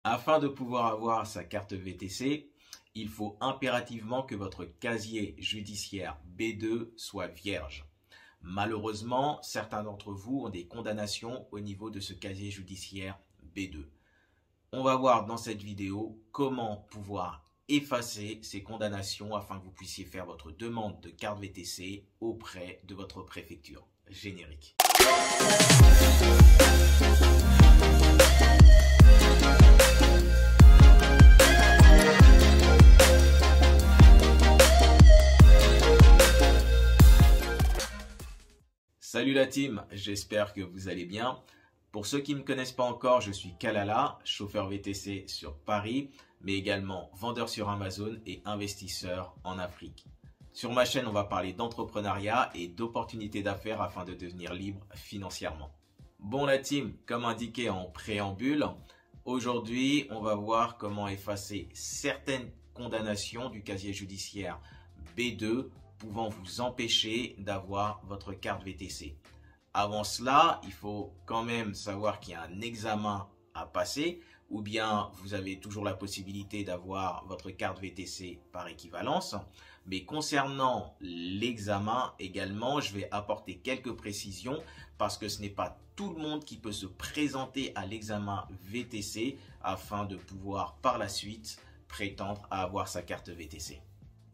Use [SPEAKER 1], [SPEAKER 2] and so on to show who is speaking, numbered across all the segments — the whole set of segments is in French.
[SPEAKER 1] Afin de pouvoir avoir sa carte VTC, il faut impérativement que votre casier judiciaire B2 soit vierge. Malheureusement, certains d'entre vous ont des condamnations au niveau de ce casier judiciaire B2. On va voir dans cette vidéo comment pouvoir effacer ces condamnations afin que vous puissiez faire votre demande de carte VTC auprès de votre préfecture. Générique. Salut la team, j'espère que vous allez bien. Pour ceux qui ne me connaissent pas encore, je suis Kalala, chauffeur VTC sur Paris, mais également vendeur sur Amazon et investisseur en Afrique. Sur ma chaîne, on va parler d'entrepreneuriat et d'opportunités d'affaires afin de devenir libre financièrement. Bon la team, comme indiqué en préambule, aujourd'hui on va voir comment effacer certaines condamnations du casier judiciaire B2 pouvant vous empêcher d'avoir votre carte VTC. Avant cela, il faut quand même savoir qu'il y a un examen à passer ou bien vous avez toujours la possibilité d'avoir votre carte VTC par équivalence. Mais concernant l'examen également, je vais apporter quelques précisions parce que ce n'est pas tout le monde qui peut se présenter à l'examen VTC afin de pouvoir par la suite prétendre à avoir sa carte VTC.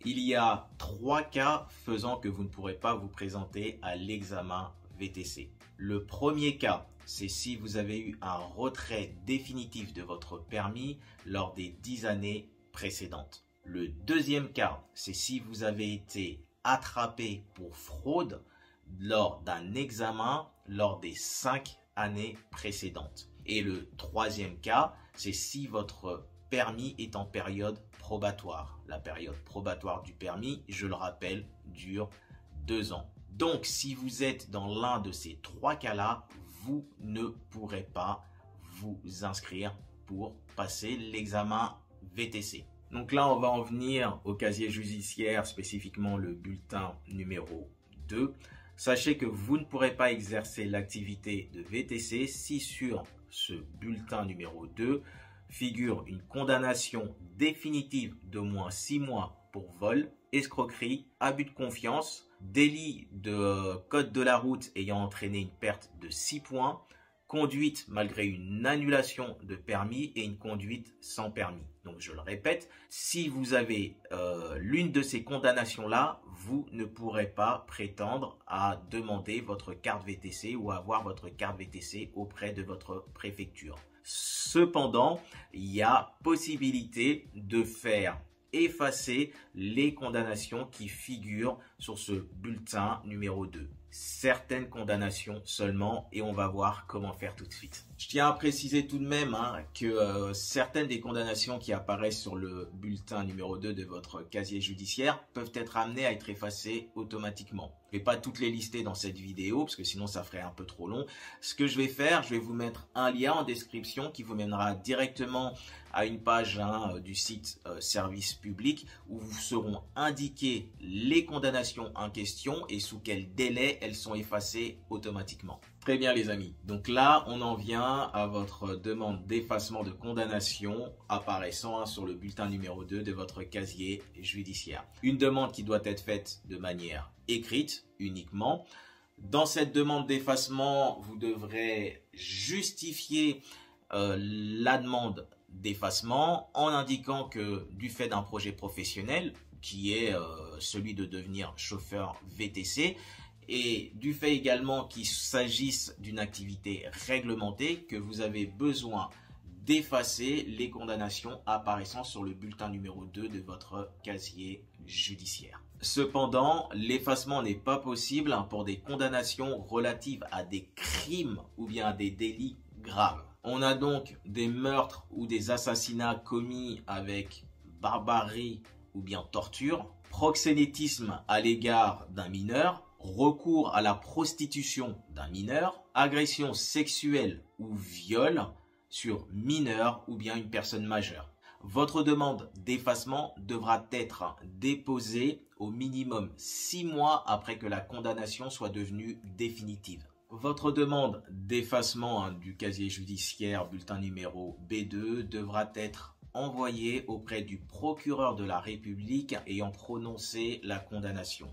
[SPEAKER 1] Il y a 3 cas faisant que vous ne pourrez pas vous présenter à l'examen VTC. Le premier cas, c'est si vous avez eu un retrait définitif de votre permis lors des 10 années précédentes. Le deuxième cas, c'est si vous avez été attrapé pour fraude lors d'un examen lors des 5 années précédentes. Et le troisième cas, c'est si votre permis est en période probatoire. La période probatoire du permis, je le rappelle, dure 2 ans. Donc, si vous êtes dans l'un de ces 3 cas-là, vous ne pourrez pas vous inscrire pour passer l'examen VTC. Donc là, on va en venir au casier judiciaire, spécifiquement le bulletin numéro 2. Sachez que vous ne pourrez pas exercer l'activité de VTC si sur ce bulletin numéro 2 figure une condamnation définitive d'au moins 6 mois pour vol, escroquerie, abus de confiance, délit de code de la route ayant entraîné une perte de 6 points, conduite malgré une annulation de permis et une conduite sans permis. Donc je le répète, si vous avez l'une de ces condamnations-là, vous ne pourrez pas prétendre à demander votre carte VTC ou avoir votre carte VTC auprès de votre préfecture. Cependant, il y a possibilité de faire effacer les condamnations qui figurent sur ce bulletin numéro 2. Certaines condamnations seulement et on va voir comment faire tout de suite. Je tiens à préciser tout de même que certaines des condamnations qui apparaissent sur le bulletin numéro 2 de votre casier judiciaire peuvent être amenées à être effacées automatiquement. Je ne vais pas toutes les lister dans cette vidéo parce que sinon ça ferait un peu trop long. Ce que je vais faire, je vais vous mettre un lien en description qui vous mènera directement à une page du site service public où vous seront indiquées les condamnations en question et sous quel délai elles sont effacées automatiquement. Très bien les amis, donc là on en vient à votre demande d'effacement de condamnation apparaissant sur le bulletin numéro 2 de votre casier judiciaire. Une demande qui doit être faite de manière écrite uniquement. Dans cette demande d'effacement, vous devrez justifier la demande d'effacement en indiquant que du fait d'un projet professionnel qui est celui de devenir chauffeur VTC et du fait également qu'il s'agisse d'une activité réglementée que vous avez besoin d'effacer les condamnations apparaissant sur le bulletin numéro 2 de votre casier judiciaire. Cependant, l'effacement n'est pas possible pour des condamnations relatives à des crimes ou bien à des délits graves. On a donc des meurtres ou des assassinats commis avec barbarie ou bien torture, proxénétisme à l'égard d'un mineur, recours à la prostitution d'un mineur, agression sexuelle ou viol sur mineur ou bien une personne majeure. Votre demande d'effacement devra être déposée au minimum 6 mois après que la condamnation soit devenue définitive. Votre demande d'effacement du casier judiciaire bulletin numéro B2 devra être envoyée auprès du procureur de la République ayant prononcé la condamnation.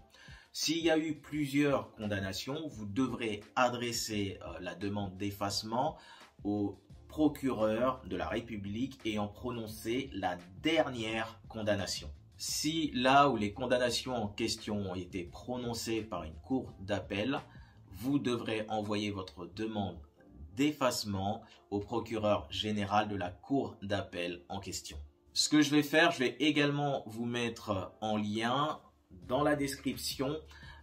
[SPEAKER 1] S'il y a eu plusieurs condamnations, vous devrez adresser la demande d'effacement au procureur de la République ayant prononcé la dernière condamnation. Si là où les condamnations en question ont été prononcées par une cour d'appel, vous devrez envoyer votre demande d'effacement au procureur général de la cour d'appel en question. Ce que je vais faire, je vais également vous mettre en lien dans la description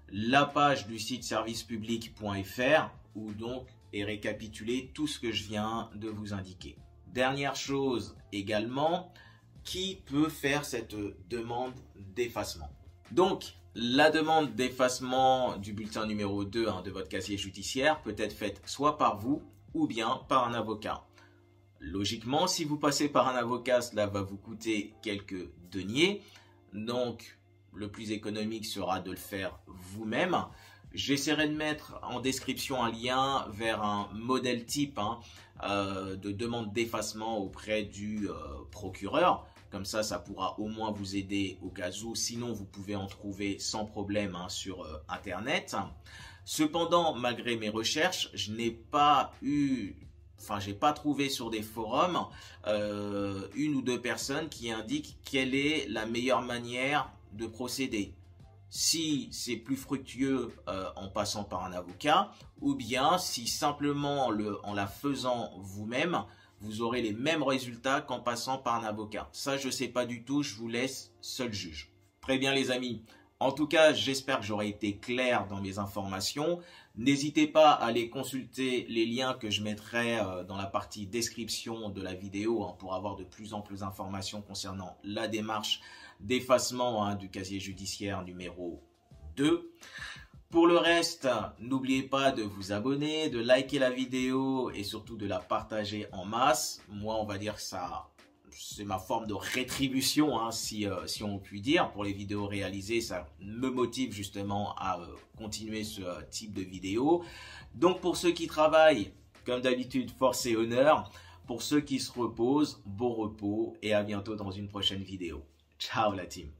[SPEAKER 1] la page du site servicepublic.fr où donc est récapitulé tout ce que je viens de vous indiquer. Dernière chose également, qui peut faire cette demande d'effacement? Donc, la demande d'effacement du bulletin numéro 2 de votre casier judiciaire peut être faite soit par vous ou bien par un avocat. Logiquement, si vous passez par un avocat, cela va vous coûter quelques deniers. Donc, le plus économique sera de le faire vous-même. J'essaierai de mettre en description un lien vers un modèle type de demande d'effacement auprès du procureur. Comme ça, ça pourra au moins vous aider au cas où. Sinon, vous pouvez en trouver sans problème sur Internet. Cependant, malgré mes recherches, je n'ai pas j'ai pas trouvé sur des forums une ou deux personnes qui indiquent quelle est la meilleure manière de procéder. Si c'est plus fructueux en passant par un avocat, ou bien si simplement en la faisant vous-même, vous aurez les mêmes résultats qu'en passant par un avocat. Ça, je ne sais pas du tout, je vous laisse seul juge. Très bien les amis. En tout cas, j'espère que j'aurai été clair dans mes informations. N'hésitez pas à aller consulter les liens que je mettrai dans la partie description de la vidéo pour avoir de plus en plus d'informations concernant la démarche d'effacement du casier judiciaire numéro 2. Pour le reste, n'oubliez pas de vous abonner, de liker la vidéo et surtout de la partager en masse. Moi, on va dire que ça, c'est ma forme de rétribution, si on peut dire. Pour les vidéos réalisées, ça me motive justement à continuer ce type de vidéo. Donc pour ceux qui travaillent, comme d'habitude, force et honneur. Pour ceux qui se reposent, bon repos et à bientôt dans une prochaine vidéo. Ciao la team!